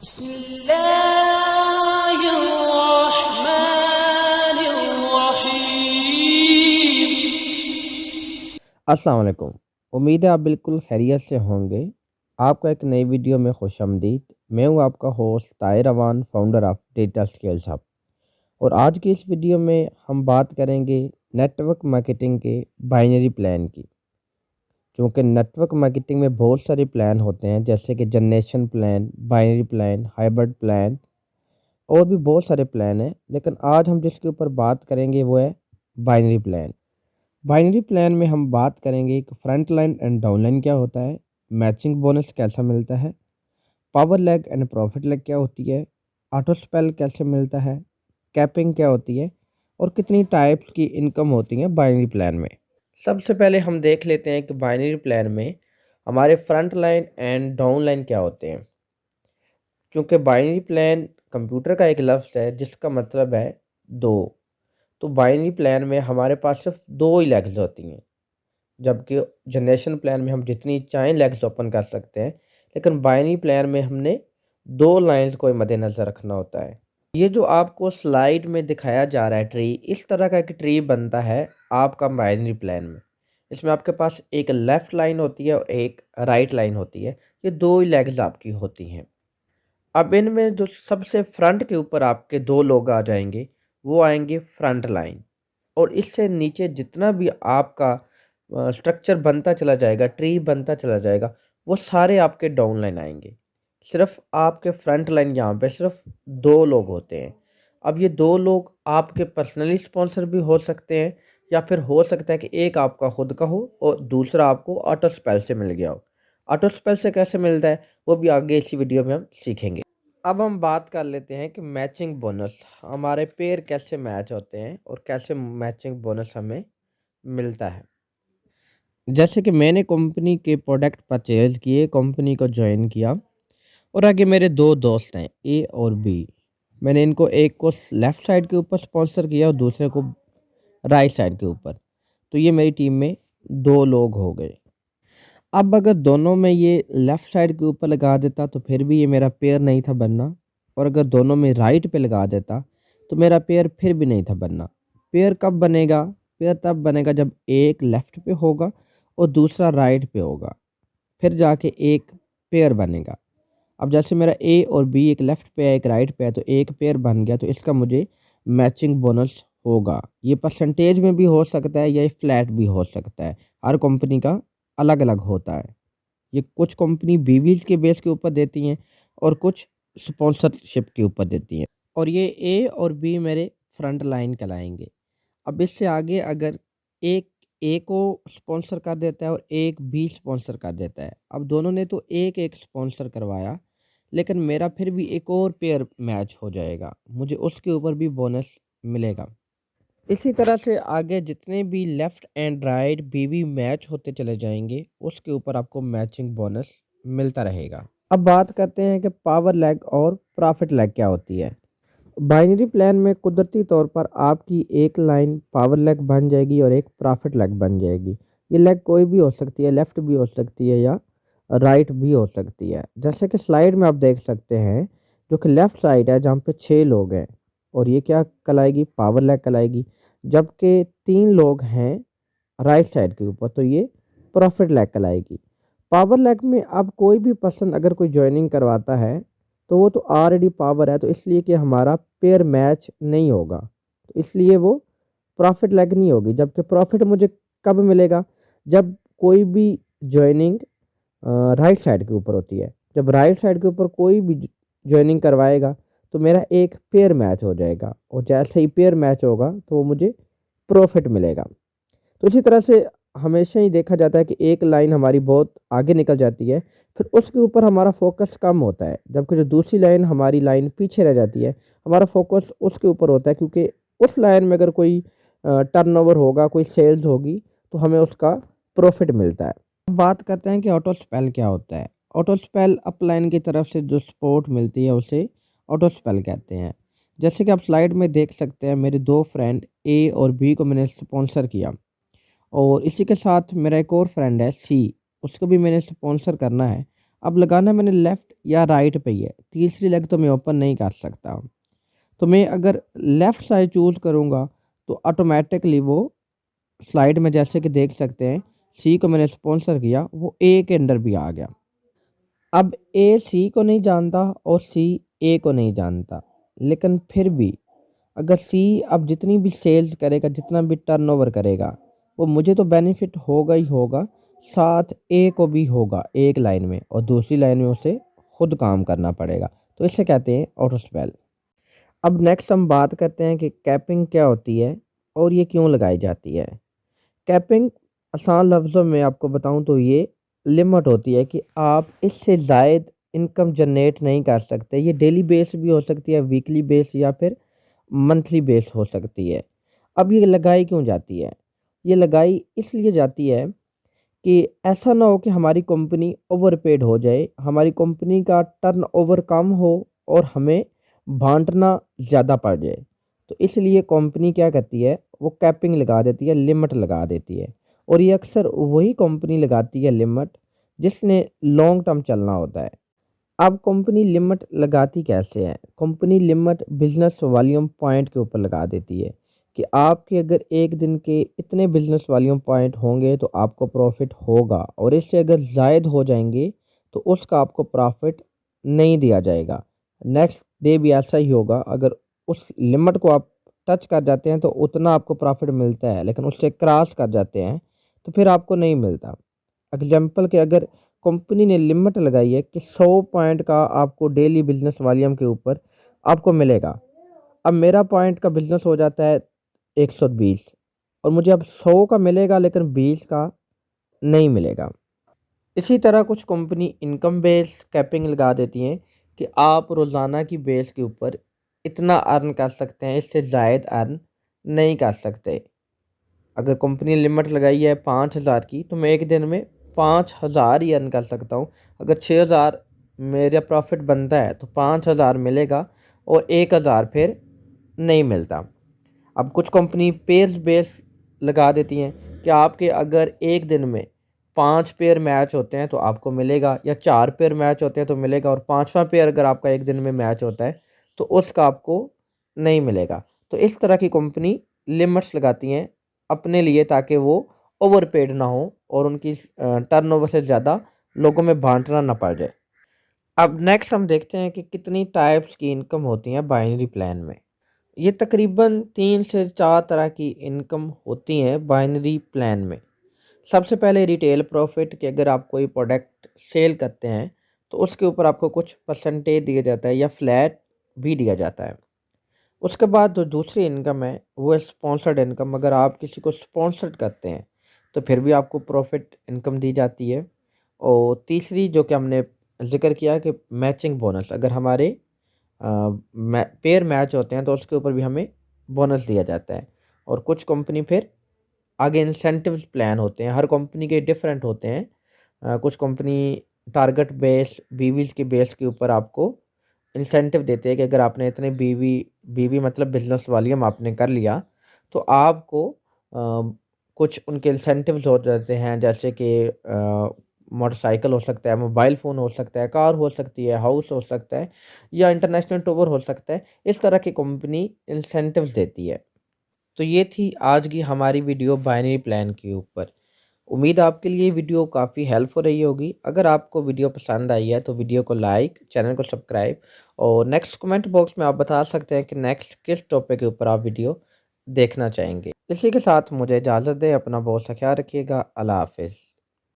अस्सलाम वालेकुम। उम्मीद है आप बिल्कुल खैरियत से होंगे। आपका एक नई वीडियो में खुशामदीद। मैं हूँ आपका host Tahir Awan, founder of data skills hub. और आज की इस वीडियो में हम बात करेंगे नेटवर्क मार्केटिंग के बाइनरी प्लान की। क्योंकि नेटवर्क मार्केटिंग में बहुत सारे प्लान होते हैं, जैसे कि generation plan, binary plan, hybrid plan और भी बहुत सारे प्लान हैं। लेकिन आज हम जिसके ऊपर बात करेंगे वो है बाइनरी प्लान। बाइनरी प्लान में हम बात करेंगे कि front line and down line क्या होता है, मैचिंग बोनस कैसा मिलता है, power lag and profit lag क्या होती है, ऑटो स्पेल कैसे मिलता है, कैपिंग क्या होती है और कितनी टाइप्स की इनकम होती है बाइनरी प्लान में। सबसे पहले हम देख लेते हैं कि बाइनरी प्लान में हमारे front line and down line क्या होते हैं। क्योंकि बाइनरी प्लान कंप्यूटर का एक लफ्ज़ है जिसका मतलब है दो, तो बाइनरी प्लान में हमारे पास सिर्फ दो ही लेग्स होती हैं, जबकि जनरेशन प्लान में हम जितनी चाहें लेग्स ओपन कर सकते हैं। लेकिन बाइनरी प्लान में हमने दो लाइंस को मद्देनज़र रखना होता है। ये जो आपको स्लाइड में दिखाया जा रहा है ट्री, इस तरह का एक ट्री बनता है आपका बाइनरी प्लान में। इसमें आपके पास एक लेफ़्ट लाइन होती है और एक राइट लाइन होती है। ये दो ही लेग्स आपकी होती हैं। अब इनमें जो सबसे फ्रंट के ऊपर आपके दो लोग आ जाएंगे वो आएंगे फ्रंट लाइन, और इससे नीचे जितना भी आपका स्ट्रक्चर बनता चला जाएगा, ट्री बनता चला जाएगा, वो सारे आपके डाउन लाइन आएंगे। सिर्फ आपके फ्रंट लाइन यहाँ पे सिर्फ दो लोग होते हैं। अब ये दो लोग आपके पर्सनली स्पॉन्सर भी हो सकते हैं, या फिर हो सकता है कि एक आपका खुद का हो और दूसरा आपको ऑटो स्पेल से मिल गया हो। ऑटो स्पेल से कैसे मिलता है वो भी आगे इसी वीडियो में हम सीखेंगे। अब हम बात कर लेते हैं कि मैचिंग बोनस, हमारे पेयर कैसे मैच होते हैं और कैसे मैचिंग बोनस हमें मिलता है। जैसे कि मैंने कंपनी के प्रोडक्ट परचेज किए, कंपनी को ज्वाइन किया, और आगे मेरे दो दोस्त हैं ए और बी। मैंने इनको एक को लेफ़्ट साइड के ऊपर स्पॉन्सर किया और दूसरे को राइट साइड के ऊपर। तो ये मेरी टीम में दो लोग हो गए। अब अगर दोनों में ये लेफ़्ट साइड के ऊपर लगा देता तो फिर भी ये मेरा पेयर नहीं था बनना, और अगर दोनों में राइट पे लगा देता तो मेरा पेयर फिर भी नहीं था बनना। पेयर कब बनेगा? पेयर तब बनेगा जब एक लेफ़्ट पे होगा और दूसरा राइट पे होगा, फिर जाके एक पेयर बनेगा। अब जैसे मेरा ए और बी एक लेफ़्ट पे है एक राइट पे है, तो एक पेयर बन गया, तो इसका मुझे मैचिंग बोनस होगा। ये परसेंटेज में भी हो सकता है या ये फ्लैट भी हो सकता है, हर कंपनी का अलग अलग होता है। ये कुछ कंपनी बीवीज के बेस के ऊपर देती हैं और कुछ स्पॉन्सरशिप के ऊपर देती हैं। और ये ए और बी मेरे फ्रंट लाइन कहलाएंगे। अब इससे आगे अगर एक ए को स्पॉन्सर कर देता है और एक बी स्पॉन्सर कर देता है, अब दोनों ने तो एक एक स्पॉन्सर करवाया, लेकिन मेरा फिर भी एक और पेयर मैच हो जाएगा, मुझे उसके ऊपर भी बोनस मिलेगा। इसी तरह से आगे जितने भी लेफ़्ट एंड राइट बीवी मैच होते चले जाएंगे, उसके ऊपर आपको मैचिंग बोनस मिलता रहेगा। अब बात करते हैं कि पावर लैग और प्रॉफिट लैग क्या होती है। बाइनरी प्लान में कुदरती तौर पर आपकी एक लाइन पावर लैग बन जाएगी और एक प्रॉफिट लैग बन जाएगी। ये लैग कोई भी हो सकती है, लेफ़्ट भी हो सकती है या राइट भी हो सकती है। जैसे कि स्लाइड में आप देख सकते हैं, जो कि लेफ़्ट साइड है जहाँ पे 6 लोग हैं, और ये क्या कहलाएगी? पावर लैग कहलाएगी। जबकि 3 लोग हैं राइट साइड के ऊपर, तो ये प्रॉफिट लैग कहलाएगी। पावर लैग में अब कोई भी पर्सन अगर कोई जॉइनिंग करवाता है तो वो तो ऑलरेडी पावर है, तो इसलिए कि हमारा पेयर मैच नहीं होगा, तो इसलिए वो प्रॉफिट लैग नहीं होगी। जबकि प्रॉफिट मुझे कब मिलेगा? जब कोई भी जॉइनिंग राइट साइड के ऊपर होती है। जब राइट साइड के ऊपर कोई भी जॉइनिंग करवाएगा तो मेरा एक पेयर मैच हो जाएगा, और जैसे ही पेयर मैच होगा तो वो मुझे प्रॉफिट मिलेगा। तो इसी तरह से हमेशा ही देखा जाता है कि एक लाइन हमारी बहुत आगे निकल जाती है, फिर उसके ऊपर हमारा फोकस कम होता है, जबकि जो दूसरी लाइन हमारी लाइन पीछे रह जाती है, हमारा फोकस उसके ऊपर होता है, क्योंकि उस लाइन में अगर कोई टर्नओवर होगा, कोई सेल्स होगी, तो हमें उसका प्रॉफिट मिलता है। अब बात करते हैं कि ऑटो स्पेल क्या होता है। ऑटो स्पेल अपलाइन की तरफ से जो सपोर्ट मिलती है उसे ऑटो स्पेल कहते हैं। जैसे कि आप स्लाइड में देख सकते हैं, मेरे दो फ्रेंड ए और बी को मैंने स्पॉन्सर किया, और इसी के साथ मेरा एक और फ्रेंड है सी, उसको भी मैंने स्पॉन्सर करना है। अब लगाना मैंने लेफ़्ट या राइट पे ही है, तीसरी लेग तो मैं ओपन नहीं कर सकता। तो मैं अगर लेफ़्ट साइड चूज़ करूँगा तो ऑटोमेटिकली वो स्लाइड में जैसे कि देख सकते हैं, सी को मैंने स्पॉन्सर किया, वो ए के अंडर भी आ गया। अब ए सी को नहीं जानता और सी ए को नहीं जानता, लेकिन फिर भी अगर सी अब जितनी भी सेल्स करेगा, जितना भी टर्नओवर करेगा, वो मुझे तो बेनिफिट होगा ही होगा, साथ ए को भी होगा एक लाइन में, और दूसरी लाइन में उसे खुद काम करना पड़ेगा। तो इसे कहते हैं ऑटो स्पेल। अब नेक्स्ट हम बात करते हैं कि कैपिंग क्या होती है और ये क्यों लगाई जाती है। कैपिंग आसान लफ्ज़ों में आपको बताऊं तो ये लिमिट होती है कि आप इससे ज़ायद इनकम जनरेट नहीं कर सकते। ये डेली बेस भी हो सकती है, वीकली बेस या फिर मंथली बेस हो सकती है। अब ये लगाई क्यों जाती है? ये लगाई इसलिए जाती है कि ऐसा ना हो कि हमारी कंपनी ओवरपेड हो जाए, हमारी कंपनी का टर्नओवर कम हो और हमें बाँटना ज़्यादा पड़ जाए। तो इसलिए कंपनी क्या करती है, वो कैपिंग लगा देती है, लिमिट लगा देती है। और ये अक्सर वही कंपनी लगाती है लिमिट जिसने लॉन्ग टर्म चलना होता है। अब कंपनी लिमिट लगाती कैसे है? Company limit business volume point के ऊपर लगा देती है कि आपके अगर एक दिन के इतने बिज़नेस वॉल्यूम पॉइंट होंगे तो आपको प्रॉफिट होगा, और इससे अगर ज़ायद हो जाएंगे तो उसका आपको प्रॉफिट नहीं दिया जाएगा। नेक्स्ट डे भी ऐसा ही होगा, अगर उस लिमिट को आप टच कर जाते हैं तो उतना आपको प्रॉफिट मिलता है, लेकिन उससे क्रॉस कर जाते हैं तो फिर आपको नहीं मिलता। एग्जाम्पल के अगर कंपनी ने लिमिट लगाई है कि 100 पॉइंट का आपको डेली बिजनेस वॉल्यूम के ऊपर आपको मिलेगा। अब मेरा पॉइंट का बिजनेस हो जाता है 120, और मुझे अब 100 का मिलेगा लेकिन 20 का नहीं मिलेगा। इसी तरह कुछ कंपनी इनकम बेस कैपिंग लगा देती हैं कि आप रोज़ाना की बेस के ऊपर इतना अर्न कर सकते हैं, इससे ज़ायद अर्न नहीं कर सकते। अगर कंपनी ने लिमिट लगाई है 5,000 की, तो मैं एक दिन में 5,000 ही अर्न कर सकता हूँ। अगर 6,000 मेरा प्रॉफिट बनता है तो 5,000 मिलेगा और 1,000 फिर नहीं मिलता। अब कुछ कंपनी पेयर्स बेस लगा देती हैं कि आपके अगर एक दिन में 5 पेयर मैच होते हैं तो आपको मिलेगा, या 4 पेयर मैच होते हैं तो मिलेगा, और 5वां पेयर अगर आपका एक दिन में मैच होता है तो उसका आपको नहीं मिलेगा। तो इस तरह की कंपनी लिमिट्स लगाती हैं अपने लिए, ताकि वो ओवरपेड ना हो और उनकी टर्नओवर से ज़्यादा लोगों में बांटना ना पड़ जाए। अब नेक्स्ट हम देखते हैं कि कितनी टाइप्स की इनकम होती हैं बाइनरी प्लान में। ये तकरीबन 3 से 4 तरह की इनकम होती हैं बाइनरी प्लान में। सबसे पहले रिटेल प्रॉफिट, कि अगर आप कोई प्रोडक्ट सेल करते हैं तो उसके ऊपर आपको कुछ परसेंटेज दिया जाता है या फ्लैट भी दिया जाता है। उसके बाद जो दूसरी इनकम है वो है स्पॉन्सर्ड इनकम। अगर आप किसी को स्पॉन्सर्ड करते हैं तो फिर भी आपको प्रॉफिट इनकम दी जाती है। और तीसरी जो कि हमने ज़िक्र किया कि मैचिंग बोनस, अगर हमारे पेयर मैच होते हैं तो उसके ऊपर भी हमें बोनस दिया जाता है। और कुछ कंपनी फिर आगे इंसेंटिव्स प्लान होते हैं, हर कंपनी के डिफरेंट होते हैं। कुछ कंपनी टारगेट बेस बीवीज़ के बेस के ऊपर आपको इंसेंटिव देते हैं कि अगर आपने इतने बीवी बीवी मतलब बिजनेस वॉल्यूम आपने कर लिया तो आपको कुछ उनके इंसेंटिव्स हो जाते हैं, जैसे कि मोटरसाइकिल हो सकता है, मोबाइल फ़ोन हो सकता है, कार हो सकती है, हाउस हो सकता है, या इंटरनेशनल टूर हो सकता है। इस तरह की कंपनी इंसेंटिव्स देती है। तो ये थी आज की हमारी वीडियो बाइनरी प्लान के ऊपर। उम्मीद है आपके लिए वीडियो काफ़ी हेल्प हो रही होगी। अगर आपको वीडियो पसंद आई है तो वीडियो को लाइक, चैनल को सब्सक्राइब, और नेक्स्ट कमेंट बॉक्स में आप बता सकते हैं कि नेक्स्ट किस टॉपिक के ऊपर आप वीडियो देखना चाहेंगे। इसी के साथ मुझे इजाज़त दें। अपना बहुत सा ख्याल रखिएगा। अल्लाह हाफ़िज़।